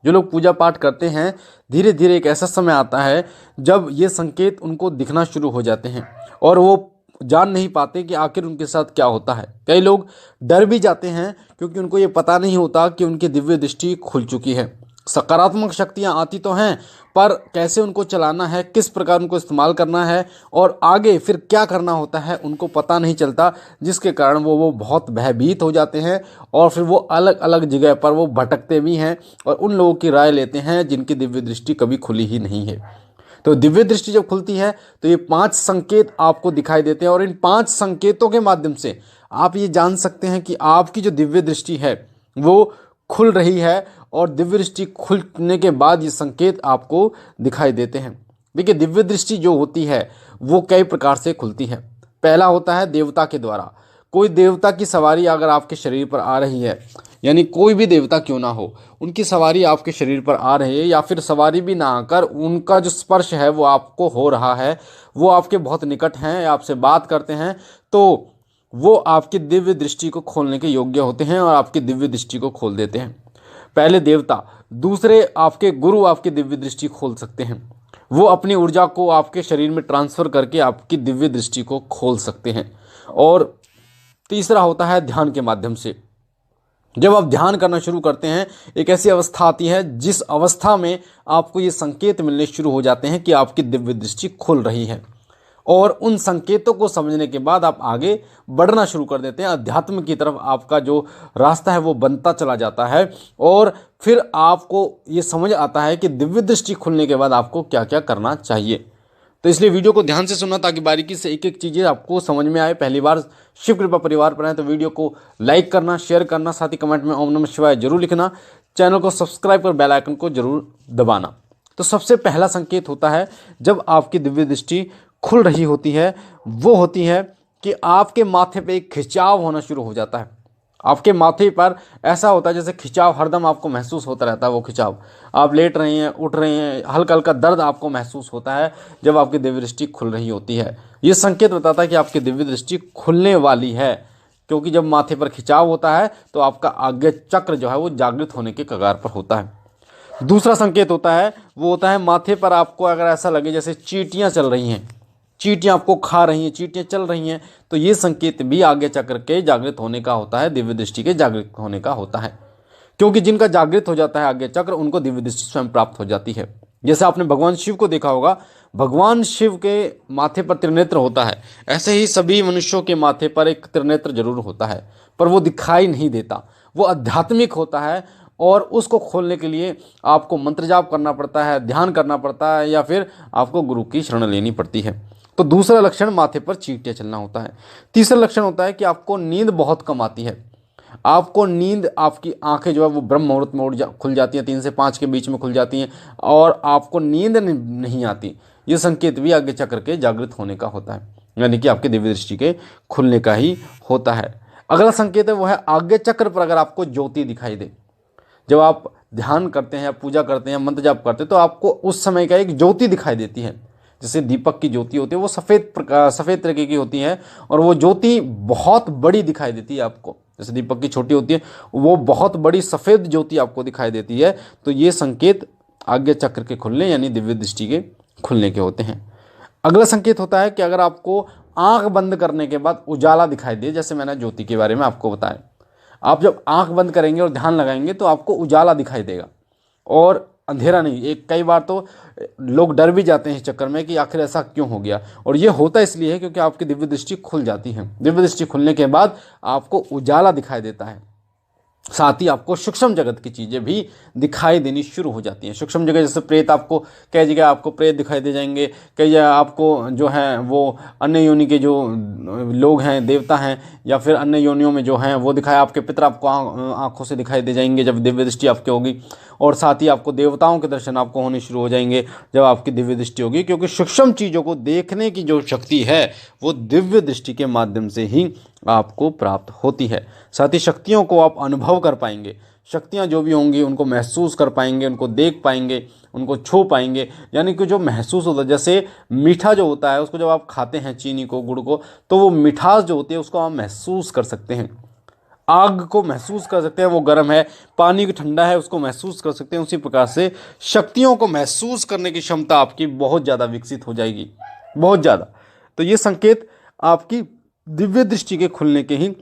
जो लोग पूजा पाठ करते हैं, धीरे धीरे एक ऐसा समय आता है जब ये संकेत उनको दिखना शुरू हो जाते हैं और वो जान नहीं पाते कि आखिर उनके साथ क्या होता है। कई लोग डर भी जाते हैं क्योंकि उनको ये पता नहीं होता कि उनकी दिव्य दृष्टि खुल चुकी है। सकारात्मक शक्तियाँ आती तो हैं, पर कैसे उनको चलाना है, किस प्रकार उनको इस्तेमाल करना है और आगे फिर क्या करना होता है, उनको पता नहीं चलता, जिसके कारण वो बहुत भयभीत हो जाते हैं और फिर वो अलग अलग जगह पर वो भटकते भी हैं और उन लोगों की राय लेते हैं जिनकी दिव्य दृष्टि कभी खुली ही नहीं है। तो दिव्य दृष्टि जब खुलती है तो ये 5 संकेत आपको दिखाई देते हैं और इन 5 संकेतों के माध्यम से आप ये जान सकते हैं कि आपकी जो दिव्य दृष्टि है वो खुल रही है और दिव्य दृष्टि खुलने के बाद ये संकेत आपको दिखाई देते हैं। देखिए, दिव्य दृष्टि जो होती है वो कई प्रकार से खुलती है। पहला होता है देवता के द्वारा। कोई देवता की सवारी अगर आपके शरीर पर आ रही है, यानी कोई भी देवता क्यों ना हो, उनकी सवारी आपके शरीर पर आ रही है या फिर सवारी भी ना आकर उनका जो स्पर्श है वो आपको हो रहा है, वो आपके बहुत निकट हैं, आपसे बात करते हैं, तो वो आपकी दिव्य दृष्टि को खोलने के योग्य होते हैं और आपकी दिव्य दृष्टि को खोल देते हैं। पहले देवता, दूसरे आपके गुरु आपकी दिव्य दृष्टि खोल सकते हैं। वो अपनी ऊर्जा को आपके शरीर में ट्रांसफ़र करके आपकी दिव्य दृष्टि को खोल सकते हैं। और तीसरा होता है ध्यान के माध्यम से। जब आप ध्यान करना शुरू करते हैं, एक ऐसी अवस्था आती है जिस अवस्था में आपको ये संकेत मिलने शुरू हो जाते हैं कि आपकी दिव्य दृष्टि खुल रही है और उन संकेतों को समझने के बाद आप आगे बढ़ना शुरू कर देते हैं। अध्यात्म की तरफ आपका जो रास्ता है वो बनता चला जाता है और फिर आपको ये समझ आता है कि दिव्य दृष्टि खुलने के बाद आपको क्या क्या करना चाहिए। तो इसलिए वीडियो को ध्यान से सुनना ताकि बारीकी से एक एक चीज़ें आपको समझ में आए। पहली बार शिव कृपा परिवार पर आए तो वीडियो को लाइक करना, शेयर करना, साथ ही कमेंट में ओम नमः शिवाय जरूर लिखना। चैनल को सब्सक्राइब कर बेल आइकन को जरूर दबाना। तो सबसे पहला संकेत होता है जब आपकी दिव्य दृष्टि खुल रही होती है, वो होती है कि आपके माथे पे एक खिंचाव होना शुरू हो जाता है। आपके माथे पर ऐसा होता है जैसे खिंचाव हरदम आपको महसूस होता रहता है। वो खिंचाव, आप लेट रहे हैं, उठ रहे हैं, हल्का हल्का दर्द आपको महसूस होता है जब आपकी दिव्य दृष्टि खुल रही होती है। ये संकेत बताता है कि आपकी दिव्य दृष्टि खुलने वाली है, क्योंकि जब माथे पर खिंचाव होता है तो आपका आज्ञा चक्र जो है वो जागृत होने के कगार पर होता है। दूसरा संकेत होता है, वो होता है माथे पर आपको अगर ऐसा लगे जैसे चींटियाँ चल रही हैं, चींटियाँ आपको खा रही हैं, चींटियाँ चल रही हैं, तो ये संकेत भी आज्ञा चक्र के जागृत होने का होता है, दिव्य दृष्टि के जागृत होने का होता है। क्योंकि जिनका जागृत हो जाता है आज्ञा चक्र, उनको दिव्य दृष्टि स्वयं प्राप्त हो जाती है। जैसे आपने भगवान शिव को देखा होगा, भगवान शिव के माथे पर त्रिनेत्र होता है, ऐसे ही सभी मनुष्यों के माथे पर एक त्रिनेत्र जरूर होता है, पर वो दिखाई नहीं देता, वो आध्यात्मिक होता है और उसको खोलने के लिए आपको मंत्र जाप करना पड़ता है, ध्यान करना पड़ता है या फिर आपको गुरु की शरण लेनी पड़ती है। तो दूसरा लक्षण माथे पर चींटियाँ चलना होता है। तीसरा लक्षण होता है कि आपको नींद बहुत कम आती है। आपको नींद, आपकी आंखें जो है वो ब्रह्म मुहूर्त में खुल जाती हैं, 3 से 5 के बीच में खुल जाती हैं और आपको नींद नहीं आती। ये संकेत भी आज्ञा चक्र के जागृत होने का होता है, यानी कि आपके दिव्य दृष्टि के खुलने का ही होता है। अगला संकेत है वो है आज्ञा चक्र पर अगर आपको ज्योति दिखाई दे। जब आप ध्यान करते हैं या पूजा करते हैं, मंत्र जाप करते हैं, तो आपको उस समय का एक ज्योति दिखाई देती है। जैसे दीपक की ज्योति होती है, वो सफ़ेद तरीके की होती है और वो ज्योति बहुत बड़ी दिखाई देती है आपको। जैसे दीपक की छोटी होती है, वो बहुत बड़ी सफ़ेद ज्योति आपको दिखाई देती है। तो ये संकेत आज्ञा चक्र के खुलने यानी दिव्य दृष्टि के खुलने के होते हैं। अगला संकेत होता है कि अगर आपको आंख बंद करने के बाद उजाला दिखाई दे, जैसे मैंने ज्योति के बारे में आपको बताया, आप जब आंख बंद करेंगे और ध्यान लगाएंगे तो आपको उजाला दिखाई देगा और अंधेरा नहीं। एक कई बार तो लोग डर भी जाते हैं इस चक्कर में कि आखिर ऐसा क्यों हो गया, और ये होता इसलिए है क्योंकि आपकी दिव्य दृष्टि खुल जाती है। दिव्य दृष्टि खुलने के बाद आपको उजाला दिखाई देता है, साथ ही आपको सूक्ष्म जगत की चीज़ें भी दिखाई देनी शुरू हो जाती हैं। सूक्ष्म जगत जैसे प्रेत, आपको कई जगह आपको प्रेत दिखाई दे जाएंगे, कई जगह आपको जो है वो अन्य योनि के जो लोग हैं, देवता हैं या फिर अन्य योनियों में जो हैं वो दिखाए, आपके पितर आपको आँखों से दिखाई दे जाएंगे जब दिव्य दृष्टि आपकी होगी, और साथ ही आपको देवताओं के दर्शन आपको होने शुरू हो जाएंगे जब आपकी दिव्य दृष्टि होगी, क्योंकि सूक्ष्म चीज़ों को देखने की जो शक्ति है वो दिव्य दृष्टि के माध्यम से ही आपको प्राप्त होती है। साथ ही शक्तियों को आप अनुभव कर पाएंगे, शक्तियाँ जो भी होंगी उनको महसूस कर पाएंगे, उनको देख पाएंगे, उनको छू पाएंगे। यानी कि जो महसूस होता है, जैसे मीठा जो होता है उसको जब आप खाते हैं, चीनी को, गुड़ को, तो वो मिठास जो होती है उसको आप महसूस कर सकते हैं। आग को महसूस कर सकते हैं, वो गर्म है, पानी की ठंडा है उसको महसूस कर सकते हैं। उसी प्रकार से शक्तियों को महसूस करने की क्षमता आपकी बहुत ज़्यादा विकसित हो जाएगी, बहुत ज़्यादा। तो ये संकेत आपकी दिव्य दृष्टि के खुलने के ही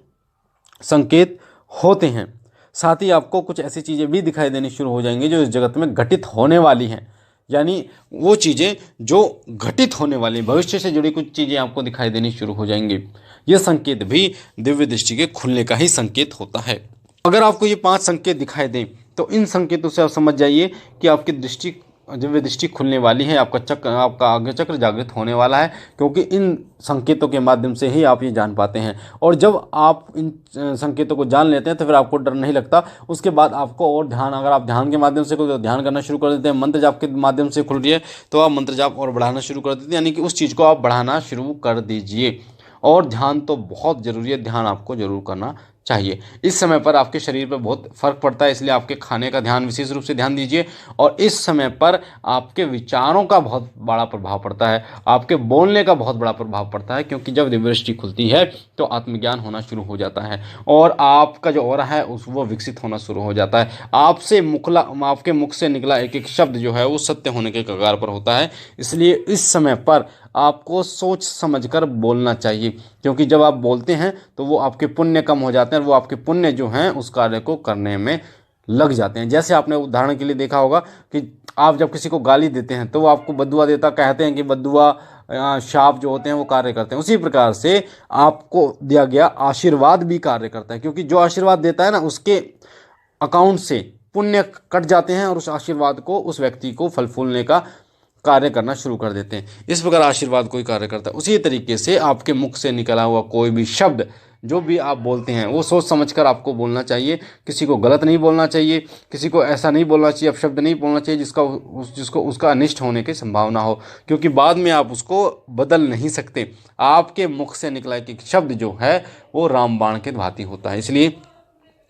संकेत होते हैं। साथ ही आपको कुछ ऐसी चीज़ें भी दिखाई देनी शुरू हो जाएंगी जो इस जगत में घटित होने वाली हैं, यानी वो चीज़ें जो घटित होने वाली, भविष्य से जुड़ी कुछ चीज़ें आपको दिखाई देनी शुरू हो जाएंगी। ये संकेत भी दिव्य दृष्टि के खुलने का ही संकेत होता है। अगर आपको ये 5 संकेत दिखाई दें तो इन संकेतों से आप समझ जाइए कि आपकी दृष्टि, दिव्य दृष्टि खुलने वाली है, आपका आज्ञा चक्र जागृत होने वाला है, क्योंकि इन संकेतों के माध्यम से ही आप ये जान पाते हैं। और जब आप इन संकेतों को जान लेते हैं तो फिर आपको डर नहीं लगता। उसके बाद आपको और ध्यान, अगर आप ध्यान के माध्यम से कोई ध्यान करना शुरू कर देते हैं, मंत्र जाप के माध्यम से खुल रही है तो आप मंत्र जाप और बढ़ाना शुरू कर देते हैं, यानी कि उस चीज़ को आप बढ़ाना शुरू कर दीजिए। और ध्यान तो बहुत ज़रूरी है, ध्यान आपको जरूर करना चाहिए। इस समय पर आपके शरीर पर बहुत फर्क पड़ता है, इसलिए आपके खाने का ध्यान विशेष रूप से ध्यान दीजिए। और इस समय पर आपके विचारों का बहुत बड़ा प्रभाव पड़ता है, आपके बोलने का बहुत बड़ा प्रभाव पड़ता है, क्योंकि जब दिव्य दृष्टि खुलती है तो आत्मज्ञान होना शुरू हो जाता है और आपका जो ऑरा है वो विकसित होना शुरू हो जाता है। आपके मुख से निकला एक एक शब्द जो है वो सत्य होने के कगार पर होता है। इसलिए इस समय पर आपको सोच समझकर बोलना चाहिए, क्योंकि जब आप बोलते हैं तो वो आपके पुण्य कम हो जाते हैं और वो आपके पुण्य जो हैं उस कार्य को करने में लग जाते हैं। जैसे आपने उदाहरण के लिए देखा होगा कि आप जब किसी को गाली देते हैं तो वो आपको बद्दुआ देता, कहते हैं कि बद्दुआ शाप जो होते हैं वो कार्य करते हैं। उसी प्रकार से आपको दिया गया आशीर्वाद भी कार्य करता है, क्योंकि जो आशीर्वाद देता है ना उसके अकाउंट से पुण्य कट जाते हैं और उस आशीर्वाद को, उस व्यक्ति को फल फूलने का कार्य करना शुरू कर देते हैं। इस प्रकार आशीर्वाद कोई कार्य करता है। उसी तरीके से आपके मुख से निकला हुआ कोई भी शब्द जो भी आप बोलते हैं वो सोच समझकर आपको बोलना चाहिए। किसी को गलत नहीं बोलना चाहिए, किसी को ऐसा नहीं बोलना चाहिए, अपशब्द नहीं बोलना चाहिए जिसको उसका अनिष्ट होने की संभावना हो, क्योंकि बाद में आप उसको बदल नहीं सकते। आपके मुख से निकला एक शब्द जो है वो रामबाण के भांति होता है। इसलिए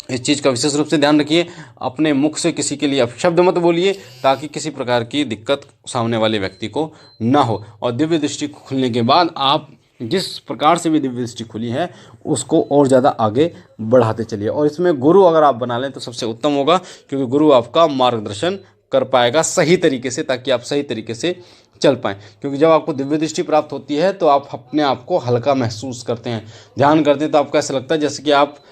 इस चीज़ का विशेष रूप से ध्यान रखिए। अपने मुख से किसी के लिए अपशब्द मत बोलिए, ताकि किसी प्रकार की दिक्कत सामने वाले व्यक्ति को ना हो। और दिव्य दृष्टि खुलने के बाद आप जिस प्रकार से भी दिव्य दृष्टि खुली है उसको और ज़्यादा आगे बढ़ाते चलिए। और इसमें गुरु अगर आप बना लें तो सबसे उत्तम होगा, क्योंकि गुरु आपका मार्गदर्शन कर पाएगा सही तरीके से, ताकि आप सही तरीके से चल पाएँ। क्योंकि जब आपको दिव्य दृष्टि प्राप्त होती है तो आप अपने आप को हल्का महसूस करते हैं। ध्यान करते हैं तो आपको ऐसा लगता है जैसे कि आप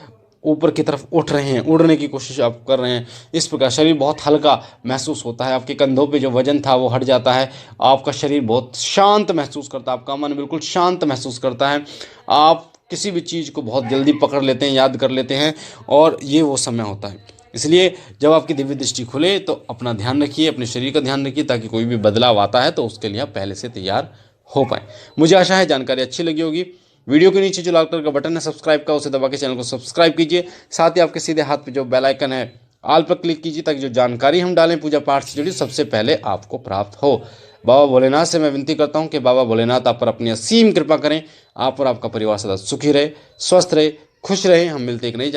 ऊपर की तरफ उठ रहे हैं, उड़ने की कोशिश आप कर रहे हैं। इस प्रकार शरीर बहुत हल्का महसूस होता है, आपके कंधों पे जो वजन था वो हट जाता है, आपका शरीर बहुत शांत महसूस करता है, आपका मन बिल्कुल शांत महसूस करता है। आप किसी भी चीज़ को बहुत जल्दी पकड़ लेते हैं, याद कर लेते हैं, और ये वो समय होता है। इसलिए जब आपकी दिव्य दृष्टि खुले तो अपना ध्यान रखिए, अपने शरीर का ध्यान रखिए, ताकि कोई भी बदलाव आता है तो उसके लिए आप पहले से तैयार हो पाए। मुझे आशा है जानकारी अच्छी लगी होगी। वीडियो के नीचे जो लाल कलर का बटन है सब्सक्राइब का, उसे दबा के चैनल को सब्सक्राइब कीजिए। साथ ही आपके सीधे हाथ पे जो बेल आइकन है ऑल पर क्लिक कीजिए, ताकि जो जानकारी हम डालें पूजा पाठ से जुड़ी सबसे पहले आपको प्राप्त हो। बाबा भोलेनाथ से मैं विनती करता हूँ कि बाबा भोलेनाथ आप पर अपनी असीम कृपा करें, आप और आपका परिवार सदा सुखी रहे, स्वस्थ रहे, खुश रहे। हम मिलते एक नई